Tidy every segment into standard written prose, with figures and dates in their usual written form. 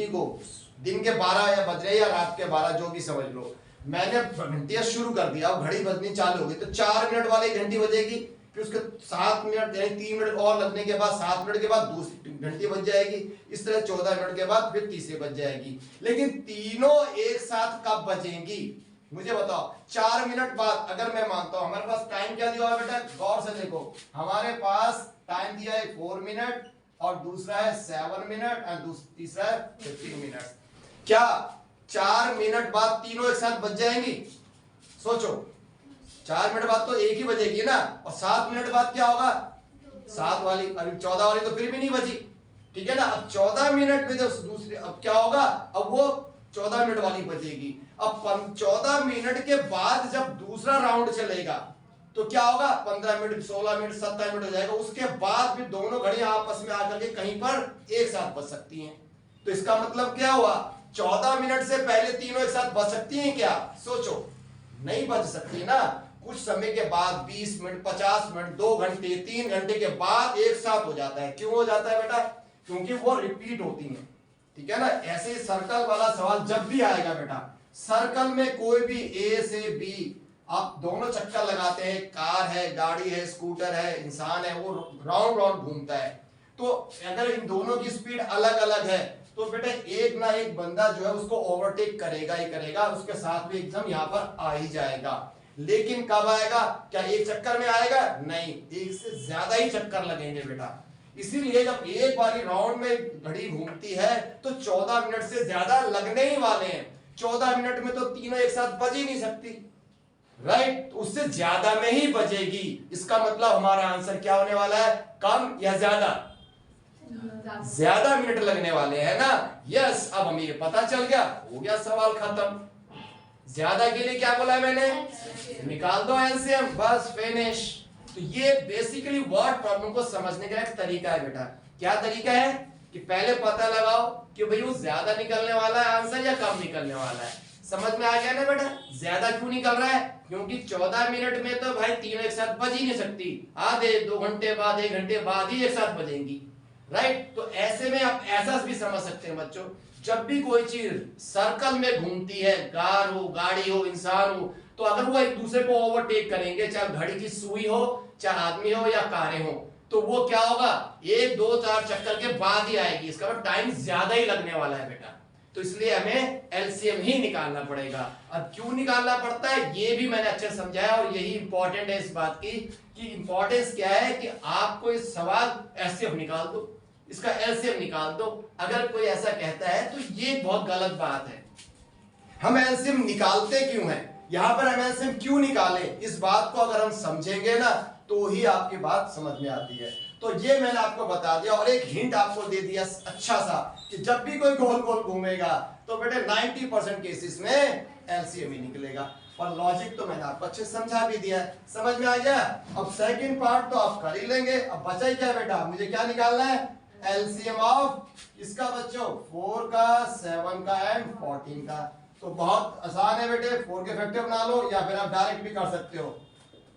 घंटी को दिन के 12 या बज रहे या रात के 12 जो भी समझ लो, मैंने घंटियां शुरू कर दिया, अब घड़ी बजनी चालू होगी तो 4 मिनट वाली घंटी बजेगी, फिर उसके 7 मिनट यानी 3 मिनट और लगने के बाद 7 मिनट के बाद दूसरी घंटी बज जाएगी, इस तरह 14 मिनट के बाद फिर तीसरी बज जाएगी। लेकिन तीनों एक साथ कब बजेंगी मुझे बताओ। 4 मिनट बाद अगर मैं मानता हूं, हमारे पास टाइम क्या दिया हुआ बेटा, गौर से देखो, हमारे पास टाइम दिया है 4 मिनट और दूसरा है 7 मिनट और तीसरा है 15 मिनट। क्या 4 मिनट बाद तीनों एक साथ बज जाएंगी? सोचो, 4 मिनट बाद तो एक ही बजेगी ना, और 7 मिनट बाद क्या होगा, 7 वाली, अभी 14 वाली तो फिर भी नहीं बजी, ठीक है ना। अब 14 मिनट में जब दूसरी, अब क्या होगा, अब वो 14 मिनट वाली बजेगी। अब 14 मिनट के बाद जब दूसरा राउंड चलेगा तो क्या होगा, 15 मिनट, 16 मिनट, 17 मिनट हो जाएगा। उसके बाद भी दोनों घड़ियां आपस में आकर के कहीं पर एक साथ बज सकती हैं। तो इसका मतलब क्या हुआ, 14 मिनट से पहले तीनों एक साथ बज सकती हैं क्या? सोचो, नहीं बज सकती ना। कुछ समय के बाद 20 मिनट, 50 मिनट, 2 घंटे, 3 घंटे के बाद एक साथ हो जाता है। क्यों हो जाता है बेटा? क्योंकि वो रिपीट होती हैं, ठीक है ना। ऐसे सर्कल वाला सवाल जब भी आएगा बेटा, सर्कल में कोई भी ए से बी आप दोनों चक्कर लगाते हैं, कार है, गाड़ी है, स्कूटर है, इंसान है, वो राउंड राउंड घूमता है। तो अगर इन दोनों की स्पीड अलग अलग है तो बेटा एक ना एक बंदा जो है उसको ओवरटेक करेगा ही करेगा, उसके साथ भी एकदम यहाँ पर आ ही जाएगा। लेकिन कब आएगा? क्या एक चक्कर में आएगा? नहीं, एक से ज्यादा ही चक्कर लगेंगे बेटा। इसीलिए जब एक बारी राउंड में घड़ी घूमती है तो 14 मिनट से ज्यादा लगने ही वाले हैं। 14 मिनट में तो तीनों एक साथ बज ही नहीं सकती, राइट। उससे ज्यादा में ही बजेगी। इसका मतलब हमारा आंसर क्या होने वाला है, कम या ज्यादा? ज्यादा मिनट लगने वाले हैं ना। यस, अब हमें ये पता चल गया, हो गया सवाल खत्म। ज्यादा के लिए क्या बोला है मैंने, निकाल दो एलसीएम, बस फिनिश। तो ये बेसिकली वर्ड प्रॉब्लम को समझने का एक तरीका है बेटा। क्या तरीका है कि पहले पता लगाओ कि भाई वो ज्यादा निकलने वाला है आंसर या कम निकलने वाला है। समझ में आ गया ना बेटा? ज्यादा क्यों निकल रहा है? क्योंकि 14 मिनट में तो भाई तीनों एक साथ बज ही नहीं सकती, आधे 2 घंटे बाद, 1 घंटे बाद ही एक साथ बजेंगी, राइट। तो ऐसे में आप ऐसा भी समझ सकते हैं बच्चों, जब भी कोई चीज सर्कल में घूमती है, कार हो, गाड़ी हो, इंसान हो, तो अगर वो एक दूसरे को ओवरटेक करेंगे, चाहे घड़ी की सुई हो, चाहे आदमी हो या कारें हो, तो वो क्या होगा, 1 2 4 चक्कर के बाद ही आएगी। इसका मतलब टाइम ज्यादा ही लगने वाला है बेटा। तो इसलिए हमें एलसीएम ही निकालना पड़ेगा। अब क्यों निकालना पड़ता है ये भी मैंने अच्छे समझाया, और यही इंपॉर्टेंट है इस बात की कि इंपॉर्टेंस क्या है कि आपको इस सवाल एलसीएम निकाल दो, इसका एलसीएम निकाल दो। अगर कोई ऐसा कहता है तो ये बहुत गलत बात है। हम एलसीएम निकालते क्यों हैं, यहां पर हम एलसीएम क्यों निकालें, इस बात को अगर हम समझेंगे ना तो ही आपकी बात समझ में आती है। तो ये मैंने आपको बता दिया, और एक हिंट आपको दे दिया अच्छा सा कि जब भी कोई गोल गोल घूमेगा तो बेटे 90% केसेस में एलसीएम ही निकलेगा। और लॉजिक तो मैंने आपको अच्छे समझा भी दिया है, समझ में आ गया। अब सेकंड पार्ट तो आप कर ही लेंगे। अब बचा ही क्या बेटा, मुझे क्या निकालना है, एलसीएम ऑफ इसका बच्चों 4 का, 7 का एंड 14 का। तो बहुत आसान है बेटे, 4 के फैक्टर बना लो, या फिर आप डायरेक्ट भी कर सकते हो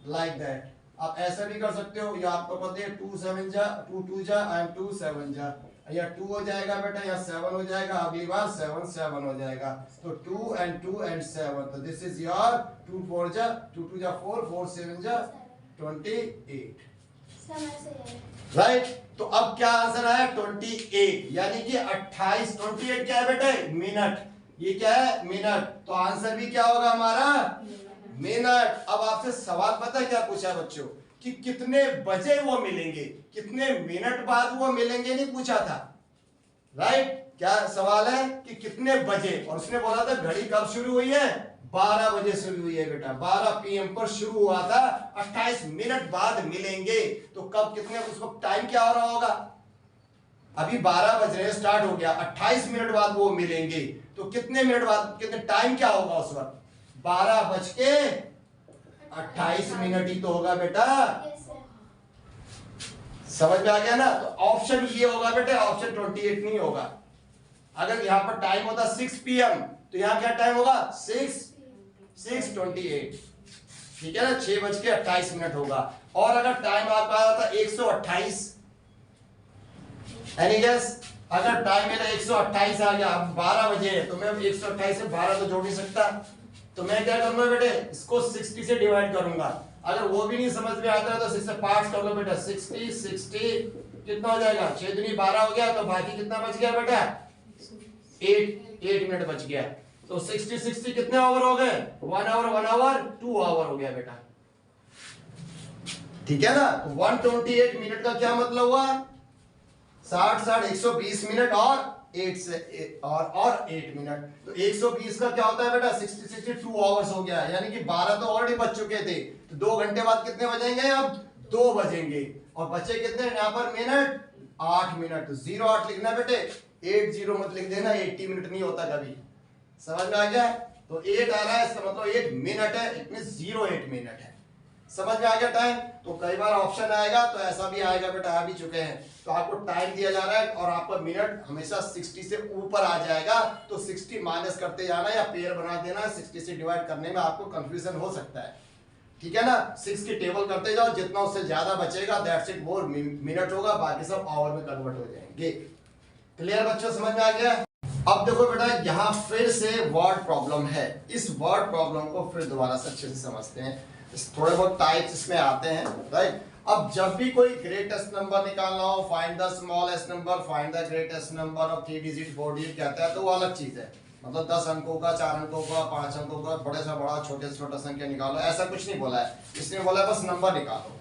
लाइक दैट। आप ऐसा भी कर सकते हो, या आपको पता है 2 7 जा, 2 2 जा एंड 2 7 जा, या 2 हो जाएगा बेटा, या 7 हो जाएगा, अगली बार 7 7 हो जाएगा। तो 2 एंड 7, तो दिस इज योर 2 4 जा, 2 2 जा 4, 4 7 जा 28, राइट। तो अब क्या आंसर आया, 28, यानी कि 28। 28 क्या है बेटा, मिनट, ये क्या है, मिनट। तो आंसर भी क्या होगा हमारा, मिनट। अब आपसे सवाल पता है क्या पूछा बच्चों, कि कितने बजे वो मिलेंगे, कितने मिनट बाद वो मिलेंगे नहीं पूछा था, राइट। क्या सवाल है कि कितने बजे, और उसने बोला था घड़ी कब शुरू हुई है, 12 बजे शुरू हुई है बेटा, 12 PM पर शुरू हुआ था, 28 मिनट बाद मिलेंगे। तो कब, कितने, उसको टाइम क्या हो रहा होगा, अभी 12 बज रहे, स्टार्ट हो गया, 28 मिनट बाद वो मिलेंगे। तो कितने मिनट बाद, कितने टाइम क्या होगा उस वक्त, 12 बज के 28 मिनट ही तो होगा बेटा। समझ में आ गया ना। तो ऑप्शन ये होगा बेटा, ऑप्शन 28 नहीं होगा। अगर यहां पर टाइम होता 6 PM तो यहां क्या टाइम होगा, 6:28, ठीक है ना, 6:28 होगा। और अगर टाइम आपका आता 128, एनी गेस, अगर टाइम मेरा 128 आ गया, अब 12 बजे है, तो मैं 128 से 12 तो जोड़ नहीं सकता, तो मैं क्या करूंगा बेटे, इसको 60 से डिवाइड करूंगा। अगर वो भी नहीं समझ में आता है तो 6 से 5 कर लो बेटा, 60 कितना हो जाएगा, 6 दूनी 12 हो गया, तो बाकी कितना बच गया बेटा, 8 मिनट बच गया। तो 60 कितने आवर हो गए, 1 आवर 2 आवर हो गया बेटा, ठीक है ना। 128 मिनट का क्या मतलब हुआ, 60 120 मिनट और 8 से और 8 मिनट, तो 120 का क्या होता है बेटा, 60 2 आवर्स हो गया, यानी कि 12 तो ऑलरेडी बच चुके थे, तो 2 घंटे बाद कितने बजेंगे, अब 2 बजेंगे, और बचे कितने यहाँ पर मिनट, 8 मिनट, तो 08 लिखना बेटे, 80 मत लिख देना, 80 मिनट नहीं होता कभी, समझ में आ गया। तो 8 आ रहा है, इसका मतलब 8 मिनट है, इट मींस 08 मिनट है, समझ में आ गया टाइम। तो कई बार ऑप्शन आएगा तो ऐसा भी आएगा बेटा, आ भी चुके हैं, तो आपको टाइम दिया जा रहा है और आपका मिनट हमेशा 60 से ऊपर आ जाएगा, तो 60 माइनस करते जाना या पेयर बना देना, 60 से डिवाइड करने में आपको कंफ्यूजन हो सकता है, ठीक है ना। 6 की टेबल करते जाओ, जितना उससे ज्यादा बचेगा दैट्स इट, वो मिनट होगा, बाकी सब आवर में कन्वर्ट हो जाएंगे। क्लियर बच्चों, समझ में आ गया। अब देखो बेटा, यहाँ फिर से वर्ड प्रॉब्लम है, इस वर्ड प्रॉब्लम को फिर दोबारा से अच्छे से समझते हैं, थोड़े बहुत टाइप्स इसमें आते हैं, राइट। अब जब भी कोई ग्रेटेस्ट नंबर निकालना हो, find the smallest number, find the greatest number of 3 digit 4 digit कहता है, तो वो अलग चीज है, मतलब 10 अंकों का, 4 अंकों का, 5 अंकों का, बड़े से बड़ा, छोटे से छोटा संख्या निकालो, ऐसा कुछ नहीं बोला है, इसने बोला है बस नंबर निकालो।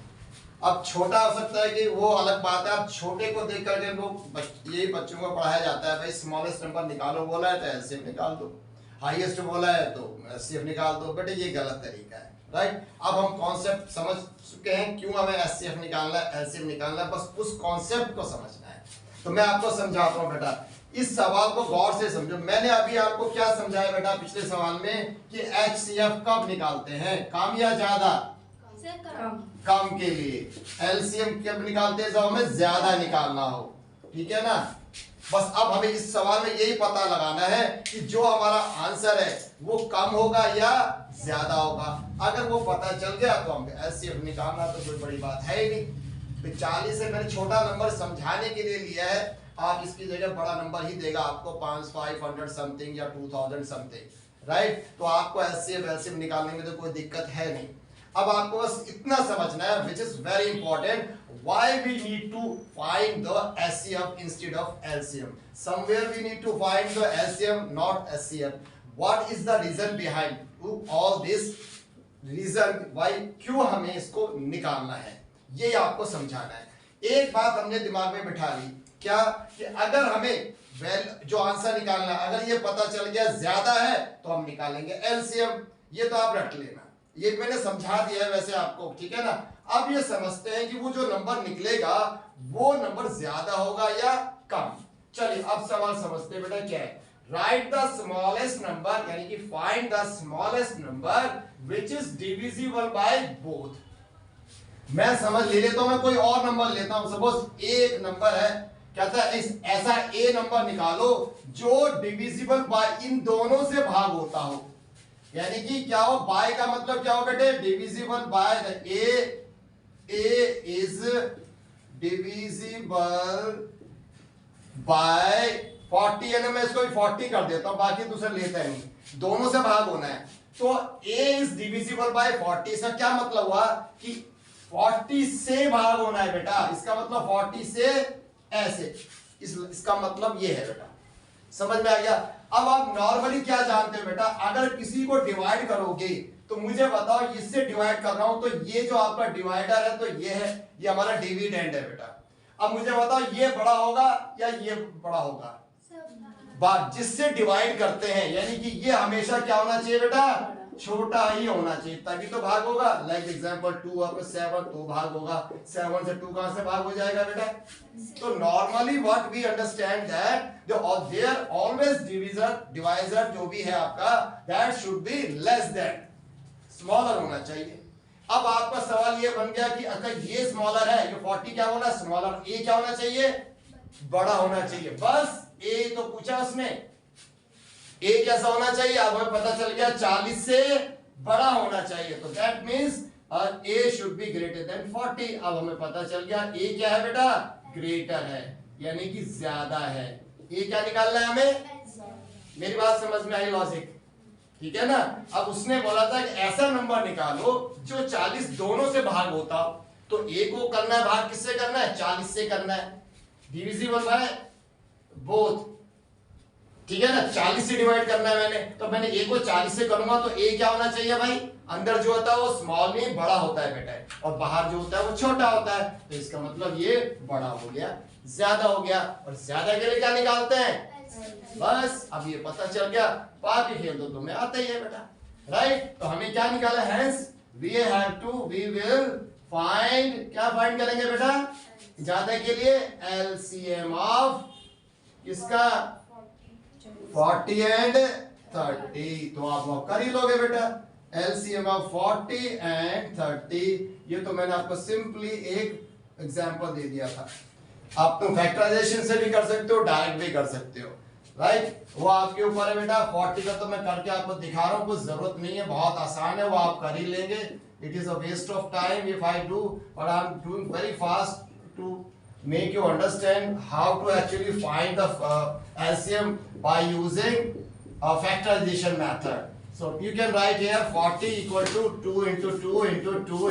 अब छोटा हो सकता है कि वो अलग बात है, अब छोटे को देख करके लोग यही बच्चों को पढ़ाया जाता है, भाई स्मॉलेस्ट नंबर निकालो बोला है तो एलसीएम निकाल दो, हाईएस्ट बोला है तो एचसीएफ निकाल दो, बेटे ये गलत तरीका है, राइट। अब हम कॉन्सेप्ट समझ चुके हैं, क्यों हमें एचसीएफ निकालना है, एलसीएम निकालना है, बस उस कॉन्सेप्ट को समझना है। तो मैं आपको समझाता हूँ बेटा, इस सवाल को गौर से समझो। मैंने अभी आपको क्या समझाया बेटा पिछले सवाल में, कि एचसीएफ कब निकालते हैं, कम या ज्यादा, कम के लिए, एलसीएम कब निकालते हैं, जब हमें ज्यादा निकालना हो, ठीक है ना। बस अब हमें इस सवाल में यही पता लगाना है कि जो हमारा आंसर है वो कम होगा या ज्यादा होगा। अगर वो पता चल गया तो हम एचसीएफ निकालना तो कोई बड़ी बात है ही नहीं। तो 40 से मैंने छोटा नंबर समझाने के लिए लिया है, आप इसकी जगह बड़ा नंबर ही देगा आपको, 500 समथिंग या 2000 समथिंग, राइट। तो आपको एचसीएफ एलसीएम निकालने में तो कोई दिक्कत है नहीं। अब आपको बस इतना समझना है, which is very important, why we need to find the HCF instead of LCM. Somewhere we need to find the LCM, not HCF. What is the reason behind all this reason? Why, क्यों हमें इसको निकालना है, ये आपको समझाना है। एक बात हमने दिमाग में बिठा ली, क्या, कि अगर हमें जो आंसर निकालना है, अगर ये पता चल गया ज्यादा है तो हम निकालेंगे LCM, ये तो आप रट लेना, ये मैंने समझा दिया है वैसे आपको, ठीक है ना। अब ये समझते हैं कि वो जो नंबर निकलेगा वो नंबर ज्यादा होगा या कम। चलिए अब सवाल समझते हैं बेटा, क्या है, राइट द स्मॉलेस्ट नंबर, यानी कि find the smallest number which is divisible by both. मैं समझ ले लेता हूं, मैं कोई और नंबर लेता हूं, सपोज एक नंबर है, कहता है ऐसा ए नंबर निकालो जो डिविजिबल बाय इन दोनों से भाग होता हो, यानी कि क्या हो, बाय का मतलब क्या हो बेटे, divisible by, A is divisible by 40, यानी मैं इसको 40 कर देता हूं, बाकी दूसरा लेता है नहीं, दोनों से भाग होना है। तो ए इज डिविजिबल बाय 40, इसका क्या मतलब हुआ कि 40 से भाग होना है बेटा, इसका मतलब 40 से ऐसे, इसका मतलब ये है बेटा, समझ में आ गया। अब आप नॉर्मली क्या जानते हो बेटा, अगर किसी को डिवाइड करोगे तो मुझे बताओ, इससे डिवाइड कर रहा हूं तो ये जो आपका डिवाइडर है तो ये है, ये हमारा डिविडेंड है बेटा। अब मुझे बताओ ये बड़ा होगा या ये बड़ा होगा, बात जिससे डिवाइड करते हैं, यानी कि ये हमेशा क्या होना चाहिए बेटा, छोटा ही होना चाहिए, तभी तो भाग होगा। लाइक एग्जांपल 2 और 7 तो भाग होगा, 7 से 2 कहां से भाग हो जाएगा बेटा। तो normally what we understand that there always divisor जो भी है आपका, that should be less than, smaller होना चाहिए। अब आपका सवाल ये बन गया कि अगर ये स्मॉलर है, ये 40 क्या होना स्मॉलर, ए क्या होना चाहिए, बड़ा होना चाहिए, बस ए तो पूछा उसने, ए कैसा होना चाहिए, अब हमें पता चल गया 40 से बड़ा होना चाहिए, तो that means A should be greater than 40। अब हमें पता चल गया ए क्या है बेटा, ग्रेटर है, यानी कि ज्यादा है। ये क्या निकालना है हमें? मेरी बात समझ में आई लॉजिक? ठीक है ना। अब उसने बोला था कि ऐसा नंबर निकालो जो 40 दोनों से भाग होता, तो a को करना है भाग किससे करना है? 40 से करना है, डिविजिबल बाय बोथ। ठीक है ना, 40 से डिवाइड करना है मैंने, तो मैंने a को 40 से करूंगा तो a क्या होना चाहिए भाई? अंदर जो होता है वो स्मॉल में बड़ा होता है बेटा, और बाहर जो होता है वो छोटा होता है, तो इसका मतलब ये बड़ा हो गया, ज्यादा हो गया। और ज्यादा के लिए क्या निकालते हैं? बस अब ये पता चल गया, बाकी खेल तो तुम्हें आता ही है बेटा, राइट। तो हमें क्या निकाला? हेंस वी विल फाइंड, क्या फाइंड करेंगे बेटा? ज्यादा के लिए एलसीएम ऑफ किसका? 40 एंड 30। तो आप वो कर ही लोगे बेटा, एलसीएम ऑफ 40 एंड 30। ये तो मैंने आपको सिंपली एक एग्जांपल दे दिया था। आप तुम फैक्टराइजेशन से भी कर सकते हो, डायरेक्ट भी कर सकते हो, राइट। वो आपके ऊपर है बेटा। 40 का तो मैं करके आपको दिखा रहा हूँ, कुछ जरूरत नहीं है, बहुत आसान है, वो आप कर ही लेंगे। It is a waste of time if I do, but I am doing very fast to make you understand how to actually find the LCM by using a factorization method. So you can write here 40 equal to 2 into 2 into 2